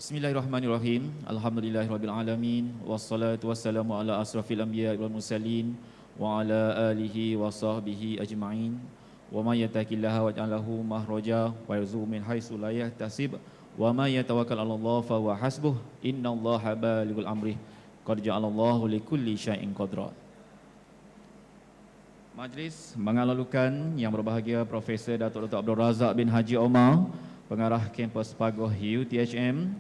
Bismillahirrahmanirrahim. Alhamdulillahirrabbilalamin. Wassalatu wassalamu ala asrafil anbiya wal mursalin wa ala alihi wa sahbihi ajma'in. Wa man yattaqillaha waj'alahu mahraja wa yarzuqhu min haitsu la yahtasib wa man yatawakkal 'ala Allah fa huwa hasbuh. Innallaha balighul amri. Qad ja'alallahu likulli syai'in qadra. Majlis mengalu-alukan yang berbahagia Profesor Datuk Dr. Abdul Razak bin Haji Omar, Pengarah Kampus Pagoh UTHM,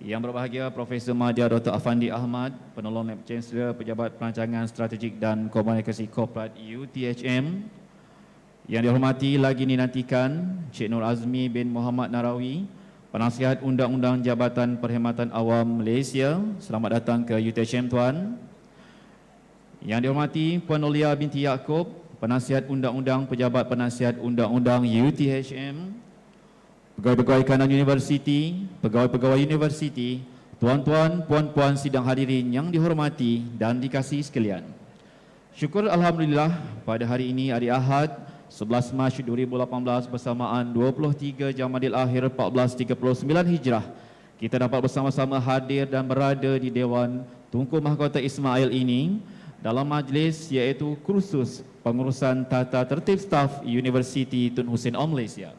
yang berbahagia Profesor Madya Dr. Afandi Ahmad, Penolong Lab Chancellor Pejabat Perancangan Strategik dan Komunikasi Korporat UTHM, yang dihormati lagi dinantikan Cik Nur Azmi bin Muhammad Narawi, Penasihat Undang-Undang Jabatan Perkhidmatan Awam Malaysia. Selamat datang ke UTHM Tuan. Yang dihormati Puan Nolia binti Yaakob, Penasihat Undang-Undang Pejabat Penasihat Undang-Undang UTHM, pegawai-pegawai kanan universiti, pegawai-pegawai universiti, tuan-tuan, puan-puan sidang hadirin yang dihormati dan dikasihi sekalian. Syukur Alhamdulillah pada hari ini hari Ahad 11 Mac 2018 bersamaan 23 Jamadil Akhir 1439 Hijrah, kita dapat bersama-sama hadir dan berada di Dewan Tunku Mahkota Ismail ini dalam majlis iaitu kursus pengurusan tata tertib staf Universiti Tun Hussein Om Malaysia.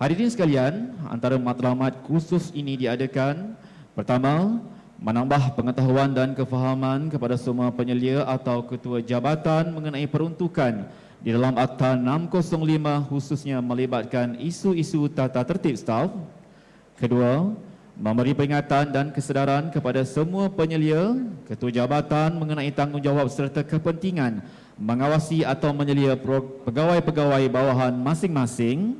Hadirin sekalian, antara matlamat kursus ini diadakan: pertama, menambah pengetahuan dan kefahaman kepada semua penyelia atau ketua jabatan mengenai peruntukan di dalam Akta 605 khususnya melibatkan isu-isu tata tertib staf. Kedua, memberi peringatan dan kesedaran kepada semua penyelia, ketua jabatan mengenai tanggungjawab serta kepentingan mengawasi atau menyelia pegawai-pegawai bawahan masing-masing.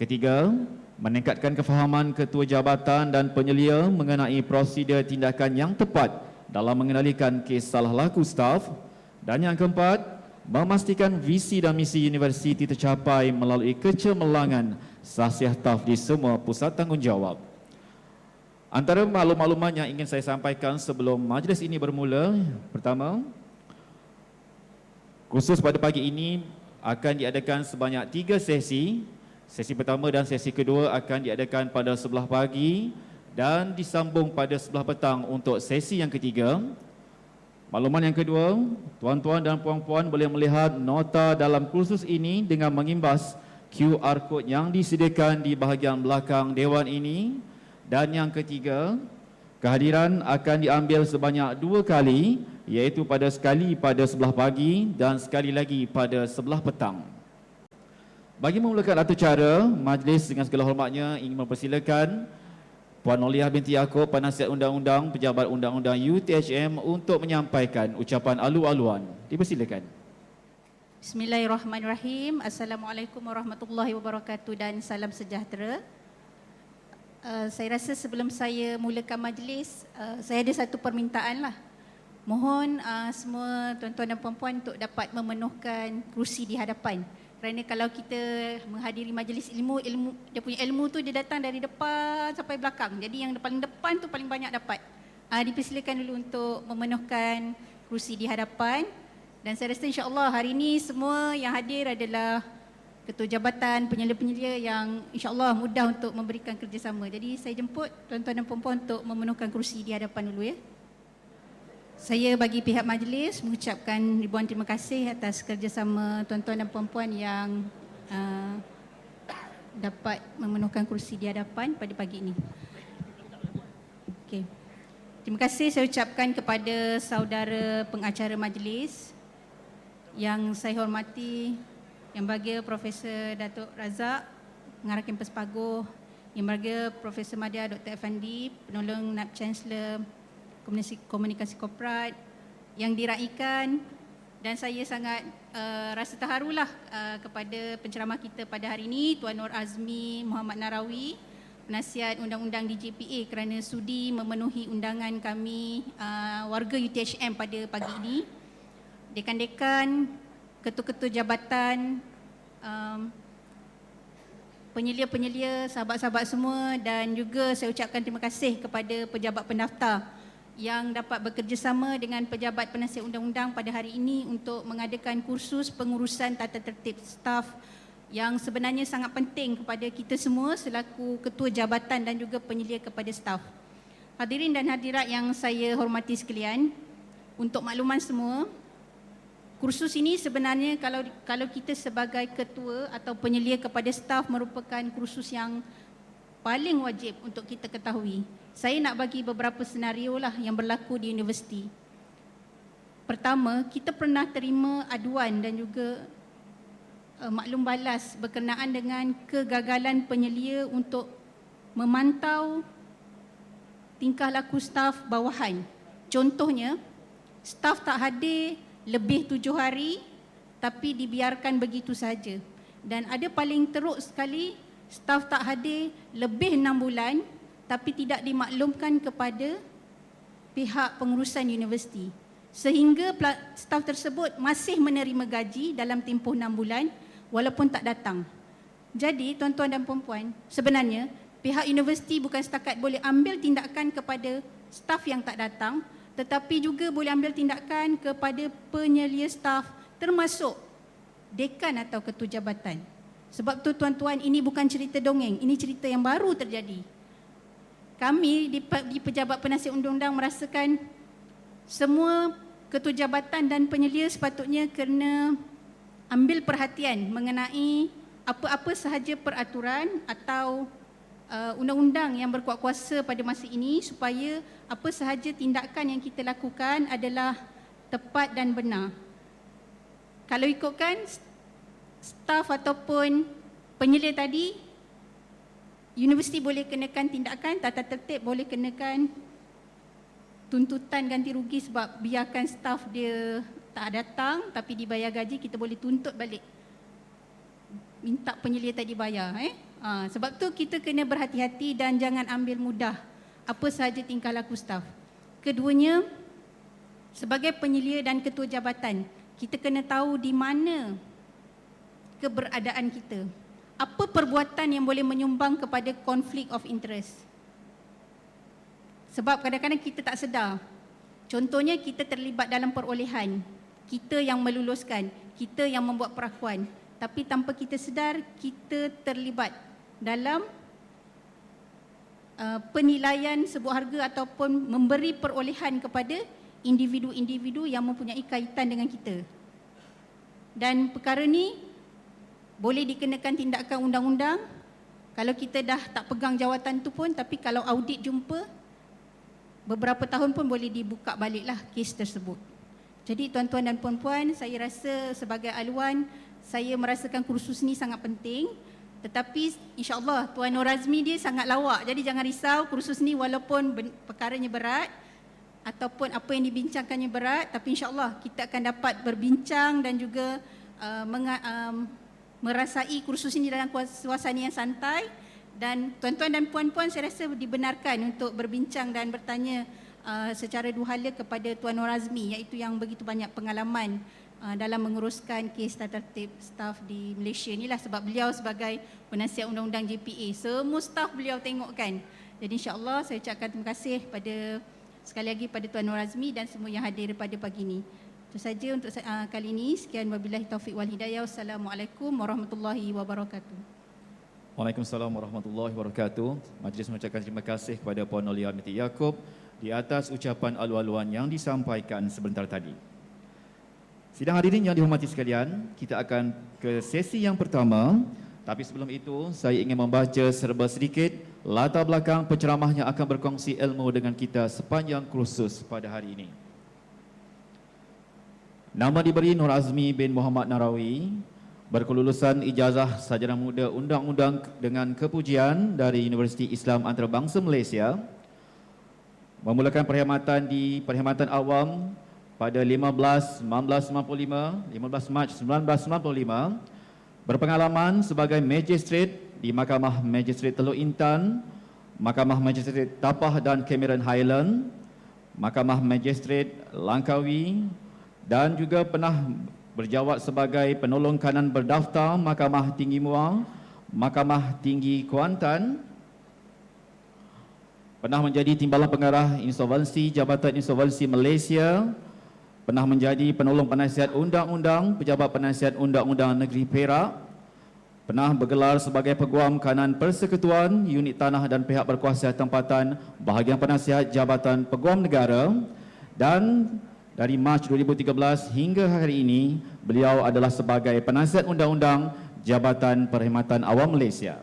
Ketiga, meningkatkan kefahaman ketua jabatan dan penyelia mengenai prosedur tindakan yang tepat dalam mengendalikan kes salah laku staf. Dan yang keempat, memastikan visi dan misi universiti tercapai melalui kecemerlangan sahsiah staf di semua pusat tanggungjawab. Antara maklumat-makluman yang ingin saya sampaikan sebelum majlis ini bermula: pertama, kursus pada pagi ini akan diadakan sebanyak 3 sesi. Sesi pertama dan sesi kedua akan diadakan pada sebelah pagi dan disambung pada sebelah petang untuk sesi yang ketiga. Makluman yang kedua, tuan-tuan dan puan-puan boleh melihat nota dalam kursus ini dengan mengimbas QR code yang disediakan di bahagian belakang dewan ini. Dan yang ketiga, kehadiran akan diambil sebanyak 2 kali, iaitu sekali pada sebelah pagi dan sekali lagi pada sebelah petang. Bagi memulakan atur cara, majlis dengan segala hormatnya ingin mempersilakan Puan Noliah binti Yaakob, Penasihat Undang-Undang Pejabat Undang-Undang UTHM untuk menyampaikan ucapan alu-aluan. Dipersilakan. Bismillahirrahmanirrahim. Assalamualaikum warahmatullahi wabarakatuh dan salam sejahtera. Saya rasa sebelum saya mulakan majlis, saya ada satu permintaan lah. Mohon semua tuan-tuan dan puan-puan untuk dapat memenuhkan kerusi di hadapan. Kerana kalau kita menghadiri majlis ilmu, dia punya ilmu tu dia datang dari depan sampai belakang. Jadi yang paling depan tu paling banyak dapat. Dipersilakan dulu untuk memenuhkan kerusi di hadapan. Dan saya rasa insya-Allah hari ini semua yang hadir adalah ketua jabatan, penyelia-penyelia yang insya-Allah mudah untuk memberikan kerjasama. Jadi saya jemput tuan-tuan dan puan-puan untuk memenuhkan kerusi di hadapan dulu ya. Saya bagi pihak majlis mengucapkan ribuan terima kasih atas kerjasama tuan-tuan dan puan-puan yang dapat memenuhkan kerusi di hadapan pada pagi ini. Okey. Terima kasih saya ucapkan kepada saudara pengacara majlis yang saya hormati, Yang Berbahagia Profesor Datuk Razak, Pengarah Kampus Pagoh, Yang Berbahagia Profesor Madya Dr. Afandi, Penolong Lab Chancellor Komunikasi Korporat yang diraikan, dan saya sangat rasa terharulah kepada penceramah kita pada hari ini, Tuan Nur Azmi Muhammad Narawi, Penasihat Undang-Undang DJPA, kerana sudi memenuhi undangan kami warga UTHM pada pagi ini. Dekan-dekan, ketua-ketua jabatan, penyelia-penyelia, sahabat-sahabat semua, dan juga saya ucapkan terima kasih kepada pejabat pendaftar yang dapat bekerjasama dengan pejabat penasihat undang-undang pada hari ini untuk mengadakan kursus pengurusan tata tertib staf yang sebenarnya sangat penting kepada kita semua selaku ketua jabatan dan juga penyelia kepada staf. Hadirin dan hadirat yang saya hormati sekalian, untuk makluman semua, kursus ini sebenarnya kalau kita sebagai ketua atau penyelia kepada staf merupakan kursus yang paling wajib untuk kita ketahui. Saya nak bagi beberapa senario lah yang berlaku di universiti. Pertama, kita pernah terima aduan dan juga maklum balas berkenaan dengan kegagalan penyelia untuk memantau tingkah laku staf bawahan. Contohnya, staf tak hadir lebih 7 hari tapi dibiarkan begitu saja. Dan ada paling teruk sekali, staf tak hadir lebih 6 bulan tapi tidak dimaklumkan kepada pihak pengurusan universiti. Sehingga staf tersebut masih menerima gaji dalam tempoh 6 bulan walaupun tak datang. Jadi tuan-tuan dan puan-puan, sebenarnya pihak universiti bukan setakat boleh ambil tindakan kepada staf yang tak datang, tetapi juga boleh ambil tindakan kepada penyelia staf termasuk dekan atau ketua jabatan. Sebab tu tuan-tuan, ini bukan cerita dongeng, ini cerita yang baru terjadi. Kami di Pejabat Penasihat Undang-Undang merasakan semua ketua jabatan dan penyelia sepatutnya kena ambil perhatian mengenai apa-apa sahaja peraturan atau undang-undang yang berkuat kuasa pada masa ini supaya apa sahaja tindakan yang kita lakukan adalah tepat dan benar. Kalau ikutkan staf ataupun penyelia tadi, universiti boleh kenakan tindakan, tata tertib boleh kenakan tuntutan ganti rugi sebab biarkan staf dia tak datang tapi dibayar gaji, kita boleh tuntut balik. Minta penyelia tadi bayar. Sebab tu kita kena berhati-hati dan jangan ambil mudah apa sahaja tingkah laku staf. Keduanya, sebagai penyelia dan ketua jabatan, kita kena tahu di mana keberadaan kita. Apa perbuatan yang boleh menyumbang kepada konflik of interest. Sebab kadang-kadang kita tak sedar. Contohnya kita terlibat dalam perolehan. Kita yang meluluskan, kita yang membuat perakuan. Tapi tanpa kita sedar, kita terlibat dalam penilaian sebuah harga ataupun memberi perolehan kepada individu-individu yang mempunyai kaitan dengan kita. Dan perkara ni boleh dikenakan tindakan undang-undang kalau kita dah tak pegang jawatan tu pun, tapi kalau audit jumpa, beberapa tahun pun boleh dibuka baliklah kes tersebut. Jadi tuan-tuan dan puan-puan, saya rasa sebagai aluan, saya merasakan kursus ni sangat penting. Tetapi insya-Allah Tuan Nur Azmi dia sangat lawak. Jadi jangan risau, kursus ni walaupun perkaranya berat ataupun apa yang dibincangkannya berat, tapi insya-Allah kita akan dapat berbincang dan juga merasai kursus ini dalam suasana yang santai. Dan tuan-tuan dan puan-puan, saya rasa dibenarkan untuk berbincang dan bertanya secara duhala kepada Tuan Nur Azmi, iaitu yang begitu banyak pengalaman dalam menguruskan kes tata tertib staf di Malaysia inilah, sebab beliau sebagai penasihat undang-undang JPA, semua staf beliau tengokkan. Jadi insya-Allah saya ucapkan terima kasih pada sekali lagi pada Tuan Nur Azmi dan semua yang hadir pada pagi ini. Itu saja untuk kali ini. Sekian, wabillahi taufiq wal hidayah. Wassalamualaikum warahmatullahi wabarakatuh. Waalaikumsalam warahmatullahi wabarakatuh. Majlis mengucapkan terima kasih kepada Puan Nolia binti Yaakob di atas ucapan alu-aluan yang disampaikan sebentar tadi. Sidang hadirin yang dihormati sekalian, kita akan ke sesi yang pertama. Tapi sebelum itu, saya ingin membaca serba sedikit latar belakang penceramah yang akan berkongsi ilmu dengan kita sepanjang kursus pada hari ini. Nama diberi Nur Azmi bin Muhammad Narawi, berkelulusan ijazah sarjana muda undang-undang dengan kepujian dari Universiti Islam Antarabangsa Malaysia. Memulakan perkhidmatan di Perkhidmatan Awam pada 15 Mac 1995. Berpengalaman sebagai magistrate di Mahkamah Magistrate Teluk Intan, Mahkamah Magistrate Tapah dan Cameron Highland, Mahkamah Magistrate Langkawi, dan juga pernah berjawat sebagai penolong kanan berdaftar Mahkamah Tinggi Muar, Mahkamah Tinggi Kuantan. Pernah menjadi timbalan pengarah insolvensi Jabatan Insolvensi Malaysia. Pernah menjadi penolong penasihat undang-undang Pejabat Penasihat Undang-Undang Negeri Perak. Pernah bergelar sebagai Peguam Kanan Persekutuan, Unit Tanah dan Pihak Berkuasa Tempatan, Bahagian Penasihat Jabatan Peguam Negara, dan dari Mac 2013 hingga hari ini, beliau adalah sebagai Penasihat Undang-Undang Jabatan Perkhidmatan Awam Malaysia.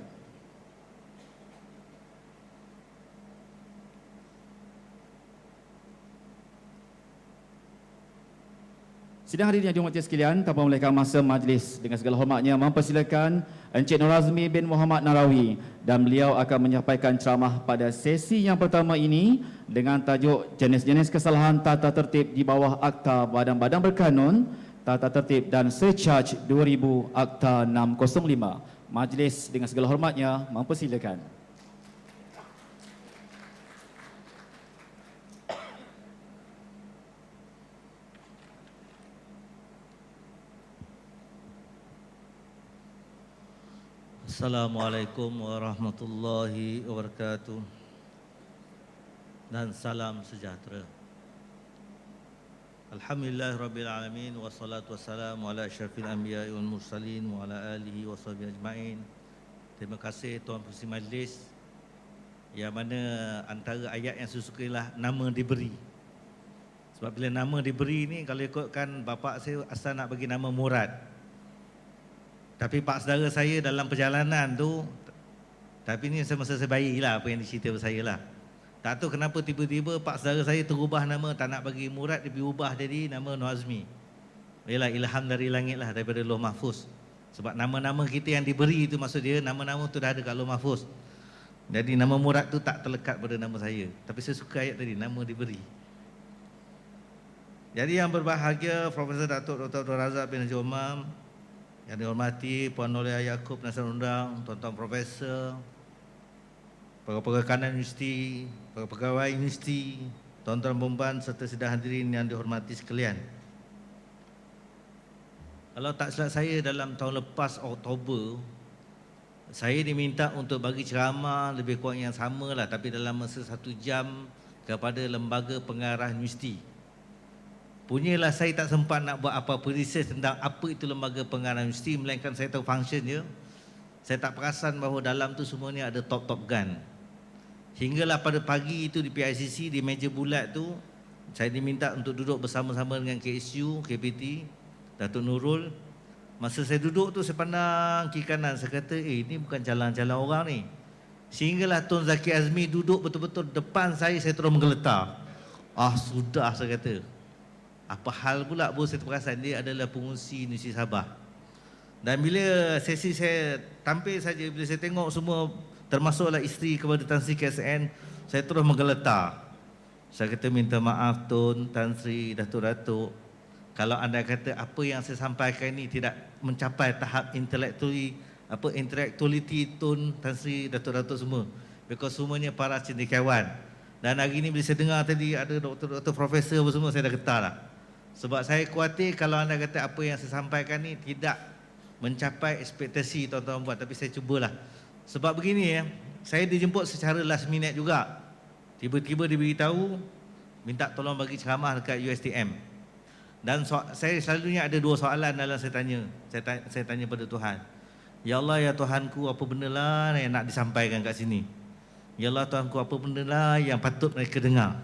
Sidang hari ini yang dihormati sekalian, tanpa melengahkan masa majlis, dengan segala hormatnya mempersilakan Encik Nur Azmi bin Muhammad Narawi, dan beliau akan menyampaikan ceramah pada sesi yang pertama ini dengan tajuk jenis-jenis kesalahan tata tertib di bawah Akta Badan-Badan Berkanun, Tata Tertib dan Surcharge 2000 Akta 605. Majlis dengan segala hormatnya mempersilakan. Assalamualaikum warahmatullahi wabarakatuh dan salam sejahtera. Alhamdulillahirrabbilalamin, wassalatu wassalamu ala asyrafil anbiya'i wal mursalin wa ala alihi wa sahbihi ajma'in. Terima kasih Tuan Pengerusi Majlis, yang mana antara ayat yang saya suka ialah nama diberi. Sebab bila nama diberi ni, kalau ikutkan bapa saya asal nak bagi nama Murad, tapi pak saudara saya dalam perjalanan tu, tapi ni masa saya bayi lah apa yang dicerita pada saya lah. Tak tahu kenapa tiba-tiba pak saudara saya terubah nama, tak nak bagi Murad, dia ubah jadi nama Nur Azmi. Ialah ilham dari langit lah, daripada Lauh Mahfuz. Sebab nama-nama kita yang diberi itu, maksud dia nama-nama tu dah ada kat Lauh Mahfuz. Jadi nama Murad tu tak terlekat pada nama saya. Tapi saya suka ayat tadi, nama diberi. Jadi yang berbahagia Profesor Datuk Dr. Abdul Razak bin Haji Omar, yang dihormati Puan Nolia Yaakob, Penasihat Undang, Tuan-Tuan Profesor, pegawai kanan universiti, pegawai universiti, tuan-tuan perempuan serta sidang hadirin yang dihormati sekalian. Kalau tak silap saya, dalam tahun lepas Oktober, saya diminta untuk bagi ceramah lebih kurang yang sama lah, tapi dalam masa 1 jam kepada lembaga pengarah universiti. Punyalah saya tak sempat nak buat apa-apa research tentang apa itu lembaga pengarah universiti, melainkan saya tahu function je. Saya tak perasan bahawa dalam tu semuanya ada top gun. Hinggalah pada pagi itu di PICC, di meja bulat tu, saya diminta untuk duduk bersama-sama dengan KSU, KPT, Datuk Nurul. Masa saya duduk tu, saya pandang kiri kanan, saya kata, ini bukan jalan-jalan orang ni. Sehinggalah Tun Zaki Azmi duduk betul-betul depan saya terus menggeletar. Sudah, saya kata. Apa hal pula bos, saya terperasan dia adalah pengurusi Universiti Sabah. Dan bila sesi saya tampil saja, bila saya tengok semua, termasuklah isteri kepada Tan Sri KSN, saya terus menggeletar. Saya kata, minta maaf Tun, Tan Sri, Datuk-Datuk, kalau anda kata apa yang saya sampaikan ini tidak mencapai tahap intellectuality Tun, Tan Sri, Datuk-Datuk semua. Because semuanya para cendekiawan. Dan hari ini bila saya dengar tadi ada doktor profesor semua, saya dah getar lah. Sebab saya khawatir kalau anda kata apa yang saya sampaikan ni tidak mencapai ekspektasi tuan-tuan buat, tapi saya cubalah. Sebab begini ya, saya dijemput secara last minute juga. Tiba-tiba diberitahu minta tolong bagi ceramah dekat USTM. Dan saya selalunya ada 2 soalan dalam saya tanya. Saya tanya pada Tuhan. Ya Allah, ya Tuhanku, apa benda lah yang nak disampaikan kat sini? Ya Allah Tuhanku, apa benda lah yang patut mereka dengar?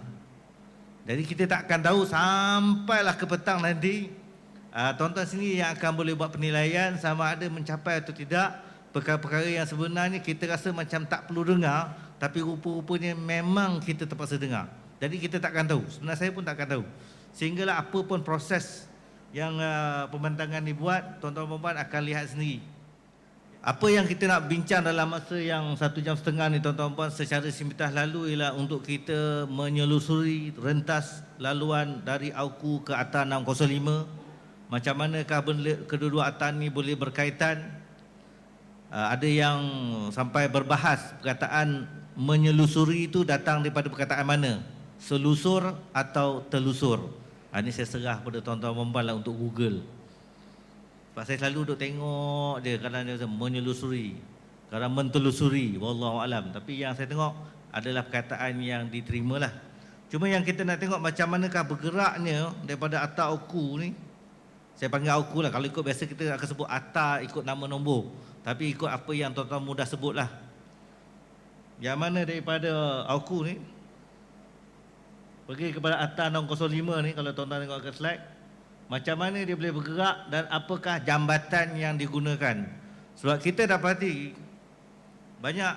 Jadi kita tak akan tahu sampailah ke petang nanti, tuan-tuan sini yang akan boleh buat penilaian sama ada mencapai atau tidak perkara-perkara yang sebenarnya kita rasa macam tak perlu dengar, tapi rupa-rupanya memang kita terpaksa dengar. Jadi kita tak akan tahu, sebenarnya saya pun tak akan tahu. Sehinggalah apa pun proses yang pembentangan dibuat, tuan-tuan perempuan akan lihat sendiri. Apa yang kita nak bincang dalam masa yang 1 jam setengah ni tuan-tuan puan secara simplitas lalu ialah untuk kita menyelusuri rentas laluan dari AUKU ke Akta 605. Macam manakah kedua-dua akta ni boleh berkaitan. Ada yang sampai berbahas perkataan menyelusuri itu datang daripada perkataan mana? Selusur atau telusur. Ini saya serah pada tuan-tuan perempuan lah untuk Google. Sebab saya selalu duduk tengok dia, kadang dia menyelusuri, kadang mentelusuri, wallahualam. Tapi yang saya tengok adalah perkataan yang diterima lah. Cuma yang kita nak tengok macam manakah bergeraknya daripada akta AUKU ni. Saya panggil AUKU lah, kalau ikut biasa kita akan sebut akta ikut nama nombor. Tapi ikut apa yang tuan-tuan mudah sebutlah. Yang mana daripada Auku ni pergi kepada Atta 605 ni, kalau tuan-tuan tengok ke slide, macam mana dia boleh bergerak dan apakah jambatan yang digunakan. Sebab kita dapati banyak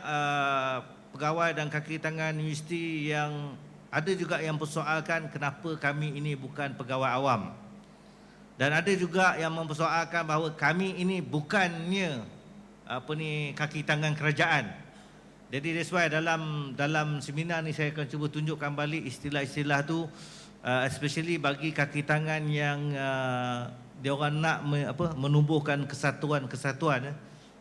pegawai dan kaki tangan universiti yang ada juga yang persoalkan kenapa kami ini bukan pegawai awam. Dan ada juga yang mempersoalkan bahawa kami ini bukannya kaki tangan kerajaan. Jadi that's why dalam seminar ni saya akan cuba tunjukkan balik istilah-istilah tu, especially bagi kaki tangan yang dia orang nak menumbuhkan kesatuan.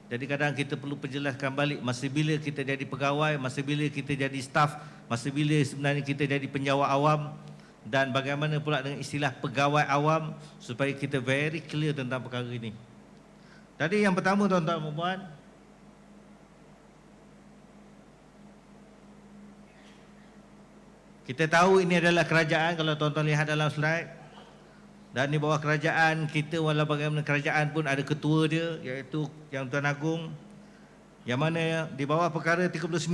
Jadi kadang kita perlu perjelaskan balik masa bila kita jadi pegawai, masa bila kita jadi staff, masa bila sebenarnya kita jadi penjawat awam, dan bagaimana pula dengan istilah pegawai awam supaya kita very clear tentang perkara ini. Tadi yang pertama tuan-tuan dan puan, kita tahu ini adalah kerajaan, kalau tuan-tuan lihat dalam slide. Dan di bawah kerajaan kita, walau bagaimana kerajaan pun ada ketua dia, iaitu Yang Tuan Agong. Yang mana di bawah perkara 39,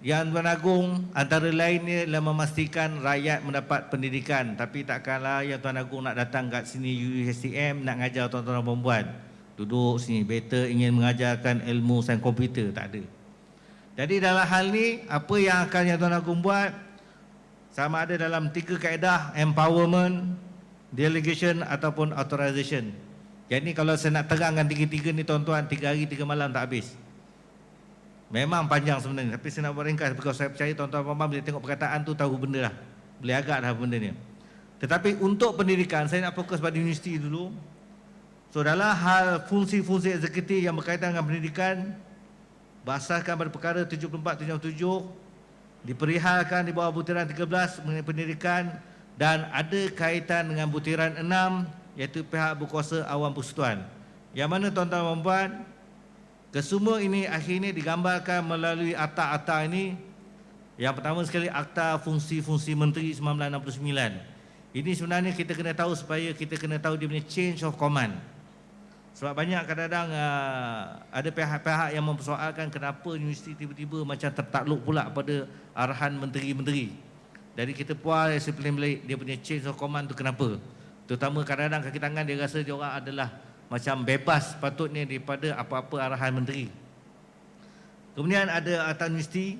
Yang Tuan Agong antara lainnya adalah memastikan rakyat mendapat pendidikan. Tapi takkanlah Yang Tuan Agong nak datang kat sini UiSTM nak ngajar tuan-tuan dan puan. Duduk sini, better ingin mengajarkan ilmu sains komputer, tak ada. Jadi dalam hal ni, apa yang akan Yang Tuan Agong buat, sama ada dalam 3 kaedah: empowerment, delegation ataupun authorization. Jadi kalau saya nak terangkan 3-3 ni tuan-tuan, 3 hari 3 malam tak habis. Memang panjang sebenarnya, tapi saya nak buat ringkas, because saya percaya tuan-tuan puan bila tengok perkataan tu tahu benda lah, boleh agak dah benda ni. Tetapi untuk pendidikan, saya nak fokus pada universiti dulu. So dalam hal fungsi-fungsi eksekutif yang berkaitan dengan pendidikan, berasaskan pada perkara 74-77, diperihalkan di bawah butiran 13 mengenai pendidikan, dan ada kaitan dengan butiran 6, iaitu pihak berkuasa awam persekutuan. Yang mana tuan-tuan dan puan, kesemua ini akhirnya digambarkan melalui akta-akta ini. Yang pertama sekali, Akta Fungsi-Fungsi Menteri 1969. Ini sebenarnya kita kena tahu supaya kita kena tahu dia punya change of command. Sebab banyak kadang-kadang ada pihak-pihak yang mempersoalkan kenapa universiti tiba-tiba macam tertakluk pula pada arahan menteri-menteri. Jadi kita puas dia punya change of command tu kenapa. Terutama kadang-kadang kaki tangan dia rasa dia orang adalah macam bebas patutnya daripada apa-apa arahan menteri. Kemudian ada Akta Universiti,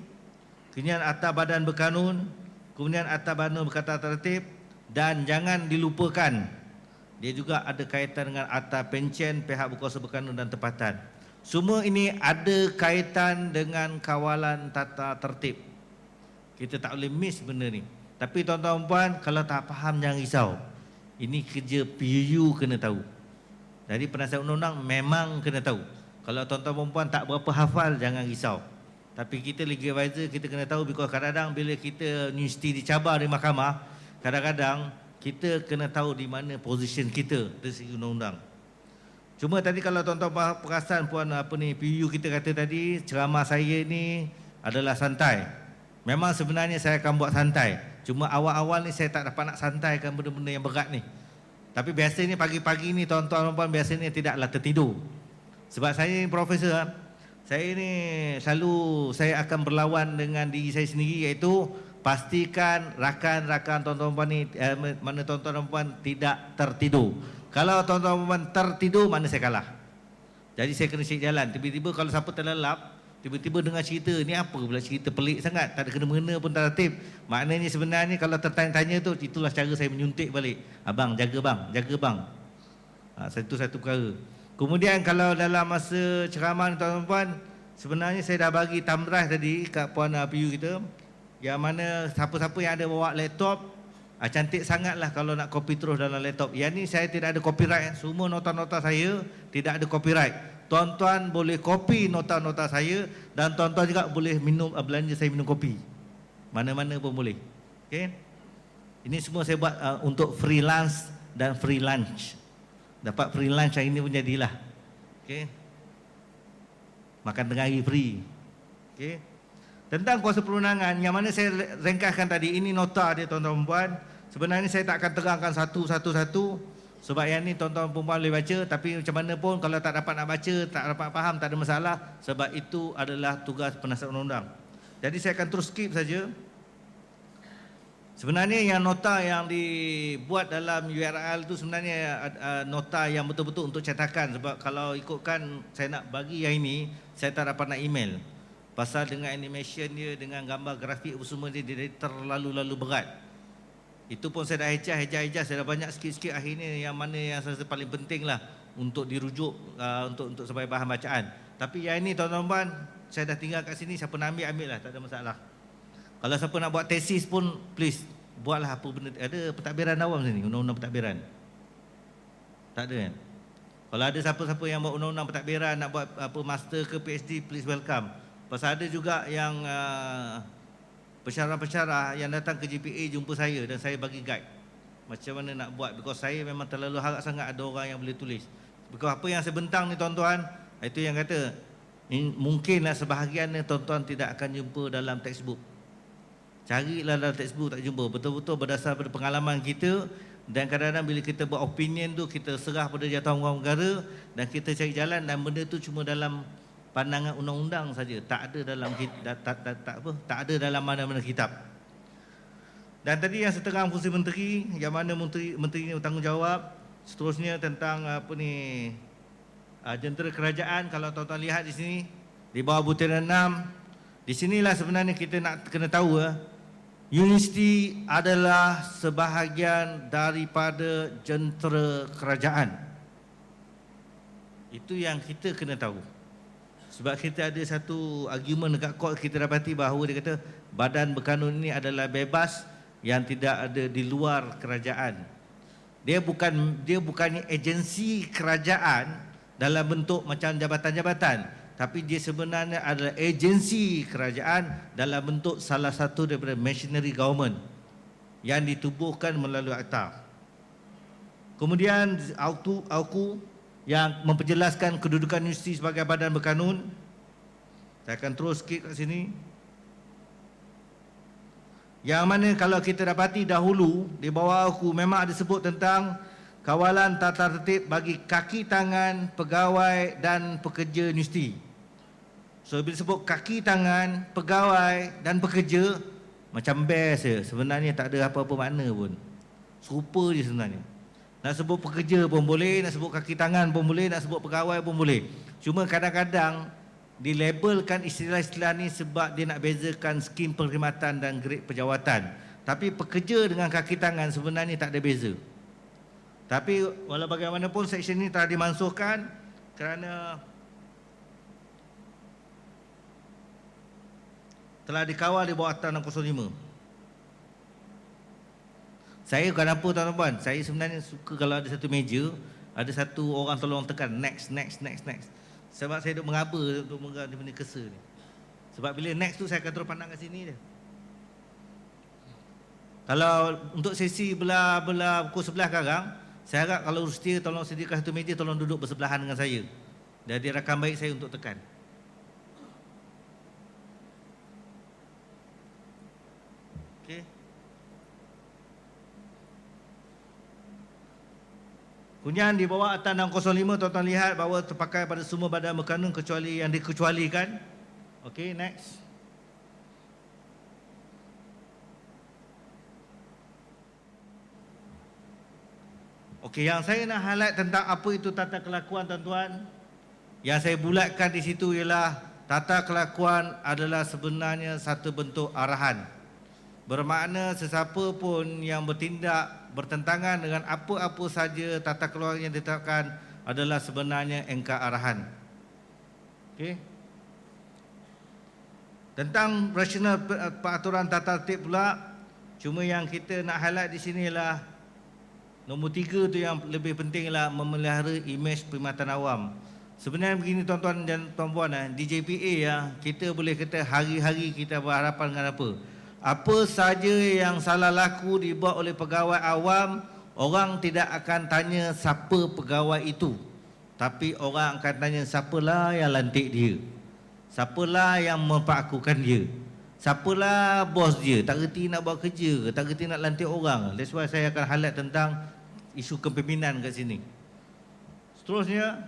kemudian Akta Badan Berkanun, kemudian Akta Badan Berkata Tertib, dan jangan dilupakan dia juga ada kaitan dengan Akta Pencen, pihak berkuasa berkanun dan tempatan. Semua ini ada kaitan dengan kawalan tata tertib. Kita tak boleh miss benda ni. Tapi tuan-tuan dan puan, kalau tak faham jangan risau. Ini kerja PU kena tahu. Jadi penasihat undang-undang memang kena tahu. Kalau tuan-tuan dan puan tak berapa hafal, jangan risau. Tapi kita legal advisor kita kena tahu, because kadang-kadang bila kita universiti dicabar di mahkamah, kadang-kadang kita kena tahu di mana position kita dari segi undang-undang. Cuma tadi kalau tuan-tuan perasan puan PU kita kata tadi, ceramah saya ni adalah santai. Memang sebenarnya saya akan buat santai. Cuma awal-awal ni saya tak dapat nak santaikan benda-benda yang berat ni. Tapi biasanya pagi-pagi ni tuan-tuan puan biasanya tidaklah tertidur. Sebab saya ni profesor, saya ni selalu saya akan berlawan dengan diri saya sendiri, iaitu pastikan rakan-rakan tuan-tuan puan ni mana tuan-tuan puan tidak tertidur. Kalau tuan-tuan puan tertidur, mana saya kalah. Jadi saya kena cek jalan. Tiba-tiba kalau siapa terlelap, tiba-tiba dengar cerita, ni apa pula cerita pelik sangat, tak ada kena-mengena pun tak tertib. Maknanya sebenarnya kalau tertanya-tanya tu, itulah cara saya menyuntik balik. Abang, jaga bang, jaga bang. Satu perkara. Kemudian kalau dalam masa ceramah ni tuan-tuan puan, sebenarnya saya dah bagi thumb drive tadi kat puan PU kita, yang mana siapa-siapa yang ada bawa laptop, cantik sangatlah kalau nak copy terus dalam laptop. Yang ni saya tidak ada copyright, semua nota-nota saya tidak ada copyright. Tuan-tuan boleh copy nota-nota saya, dan tuan-tuan juga boleh minum belanja saya minum kopi. Mana-mana pun boleh. Okey. Ini semua saya buat untuk freelance dan free lunch. Dapat free lunch hari ini pun jadilah. Okey. Makan tengah hari free. Okey. Tentang kuasa perundangan yang mana saya ringkaskan tadi, ini nota dia tuan-tuan dan puan. Sebenarnya saya tak akan terangkan satu-satu. Sebab yang ni tuan-tuan perempuan boleh baca, tapi macam mana pun kalau tak dapat nak baca, tak dapat faham, tak ada masalah. Sebab itu adalah tugas penasihat undang-undang. Jadi saya akan terus skip saja. Sebenarnya yang nota yang dibuat dalam URL tu sebenarnya nota yang betul-betul untuk cetakan. Sebab kalau ikutkan saya nak bagi yang ini, saya tak dapat nak email. Pasal dengan animation dia, dengan gambar grafik semua dia terlalu berat. Itu pun saya dah hejah, saya dah banyak sikit-sikit akhirnya yang mana yang saya rasa paling penting lah untuk dirujuk untuk sebagai bahan bacaan. Tapi yang ini tuan-tuan, saya dah tinggal kat sini, siapa nak ambil lah, tak ada masalah. Kalau siapa nak buat tesis pun, please, buatlah apa benda. Ada pentadbiran awam sini, undang-undang pentadbiran? Tak ada kan? Kalau ada siapa-siapa yang buat undang-undang pentadbiran, nak buat apa master ke PhD, please welcome. Pasal ada juga yang pensyarah-pensyarah yang datang ke JPA jumpa saya dan saya bagi guide macam mana nak buat, because saya memang terlalu harap sangat ada orang yang boleh tulis. Because apa yang saya bentang ni tuan-tuan, itu yang kata mungkinlah sebahagiannya tuan-tuan tidak akan jumpa dalam textbook. Carilah dalam textbook, tak jumpa. Betul-betul berdasar pada pengalaman kita, dan kadang-kadang bila kita buat opinion tu, kita serah pada Jawatangurusan Negara dan kita cari jalan, dan benda tu cuma dalam pandangan undang-undang saja, tak ada dalam tak ada dalam mana-mana kitab. Dan tadi yang seterang fungsi menteri, yang mana menteri ini bertanggungjawab. Seterusnya tentang apa ni, jentera kerajaan. Kalau tuan-tuan lihat di sini di bawah butiran 6, di sinilah sebenarnya kita nak kena tahu universiti adalah sebahagian daripada jentera kerajaan. Itu yang kita kena tahu. Sebab kita ada satu argument dekat court, kita dapati bahawa dia kata badan berkanun ini adalah bebas yang tidak ada di luar kerajaan. Dia bukannya agensi kerajaan dalam bentuk macam jabatan-jabatan, tapi dia sebenarnya adalah agensi kerajaan dalam bentuk salah satu daripada machinery government yang ditubuhkan melalui akta. Kemudian AUKU yang memperjelaskan kedudukan universiti sebagai badan berkanun. Saya akan terus sikit kat sini. Yang mana kalau kita dapati dahulu di bawah AUKU memang ada sebut tentang kawalan tata tertib bagi kaki tangan pegawai dan pekerja universiti. So bila sebut kaki tangan, pegawai dan pekerja, macam best je. Sebenarnya tak ada apa-apa makna pun. Serupa je sebenarnya. Nak sebut pekerja pun boleh, nak sebut kaki tangan pun boleh, nak sebut pegawai pun boleh. Cuma kadang-kadang dilabelkan istilah-istilah ni sebab dia nak bezakan skim perkhidmatan dan grade pejawatan. Tapi pekerja dengan kaki tangan sebenarnya tak ada beza. Tapi walau bagaimanapun seksyen ini telah dimansuhkan kerana telah dikawal di bawah Akta 605. Saya bukan apa tuan-tuan, saya sebenarnya suka kalau ada satu meja, ada satu orang tolong tekan next. Sebab saya duk mengaba untuk menggabung benda kesa ni. Sebab bila next tu saya akan terus pandang kat sini je. Kalau untuk sesi belah pukul 11 sekarang, saya harap kalau setia tolong sediakan satu meja, tolong duduk bersebelahan dengan saya. Jadi rakan baik saya untuk tekan. Okey. Kemudian di bawah Akta 605 tuan-tuan lihat bahawa terpakai pada semua badan berkanun kecuali yang dikecualikan. Okey, next. Okey, yang saya nak highlight tentang apa itu tata kelakuan tuan-tuan, yang saya bulatkan di situ ialah tata kelakuan adalah sebenarnya satu bentuk arahan. Bermakna sesiapa pun yang bertindak bertentangan dengan apa-apa saja tata kelola yang ditetapkan adalah sebenarnya engkar arahan. Okey. Tentang rasional peraturan tata tertib pula, cuma yang kita nak highlight di sini ialah nombor 3 tu yang lebih penting ialah memelihara imej perkhidmatan awam. Sebenarnya begini tuan-tuan dan puan-puan, di JPA kita boleh kata hari-hari kita berhadapan dengan apa? Apa saja yang salah laku dibuat oleh pegawai awam, orang tidak akan tanya siapa pegawai itu, tapi orang akan tanya siapalah yang lantik dia, siapalah yang memperlakukan dia, siapalah bos dia, tak reti nak buat kerja ke, tak reti nak lantik orang. That's why saya akan highlight tentang isu kepimpinan kat sini. Seterusnya,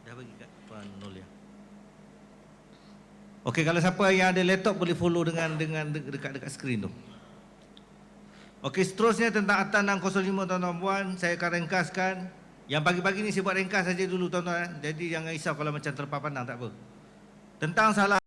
dah bagi kat Puan Nolia. Okey, kalau siapa yang ada laptop boleh follow dengan dekat skrin tu. Okey, seterusnya tentang Akta 605 tuan-tuan puan, saya akan ringkaskan. Yang pagi-pagi ni saya buat ringkas saja dulu tuan-tuan. Jadi jangan risau kalau macam terlepas pandang, tak apa. Tentang salah